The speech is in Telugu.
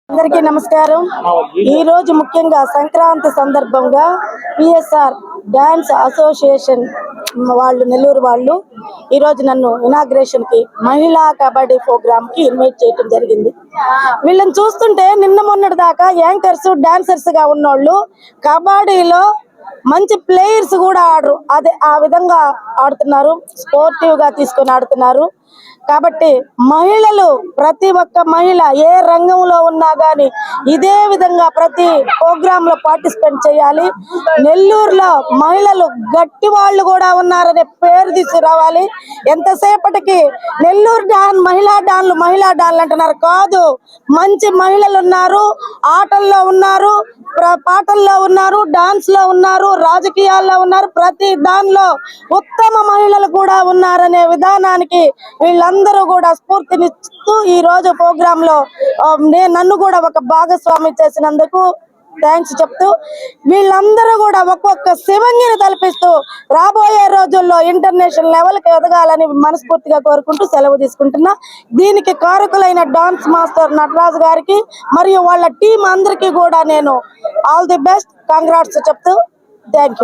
అందరికీ నమస్కారం। ఈ రోజు ముఖ్యంగా సంక్రాంతి సందర్భంగా పిఎస్ఆర్ డాన్స్ అసోసియేషన్ వాళ్ళు నెల్లూరు వాళ్ళు ఈ రోజు నన్ను ఇనాగ్రేషన్ కి మహిళా కబడ్డీ ప్రోగ్రామ్ కి ఇన్వైట్ చేయడం జరిగింది। వీళ్ళని చూస్తుంటే నిన్న మొన్నటి దాకా యాంకర్స్ డాన్సర్స్ గా ఉన్నోళ్ళు కబడ్డీలో మంచి ప్లేయర్స్ కూడా ఆడరు, అదే ఆ విధంగా ఆడుతున్నారు, స్పోర్టివ్ గా తీసుకొని ఆడుతున్నారు। కాబట్టి మహిళలు ప్రతి ఒక్క మహిళ ఏ రంగంలో ఉన్నా గానీ ఇదే విధంగా ప్రతి ప్రోగ్రామ్ లో పార్టిసిపేట్ చేయాలి। నెల్లూరులో మహిళలు గట్టి వాళ్ళు కూడా ఉన్నారనే పేరు తీసుకురావాలి। ఎంతసేపటికి నెల్లూరు డాన్ మహిళా డాన్లు అంటున్నారు, కాదు, మంచి మహిళలు ఉన్నారు, ఆటల్లో ఉన్నారు, పాటల్లో ఉన్నారు, డాన్స్ లో ఉన్నారు, రాజకీయాల్లో ఉన్నారు, ప్రతి దానిలో ఉత్తమ మహిళలు కూడా ఉన్నారనే విధానానికి వీళ్ళందరూ కూడా స్ఫూర్తినిస్తూ ఈ రోజు ప్రోగ్రామ్ లో నన్ను కూడా ఒక భాగస్వామి చేసినందుకు థ్యాంక్స్ చెప్తూ వీళ్ళందరూ కూడా ఒక్కొక్క శివంగిని తలపిస్తూ రాబోయే రోజుల్లో ఇంటర్నేషనల్ లెవెల్ కి ఎదగాలని మనస్ఫూర్తిగా కోరుకుంటూ సెలవు తీసుకుంటున్నా। దీనికి కారకులైన డాన్స్ మాస్టర్ నటరాజు గారికి మరియు వాళ్ళ టీం అందరికీ కూడా నేను ఆల్ ది బెస్ట్, కంగ్రాట్స్ చెప్తూ థ్యాంక్ యూ।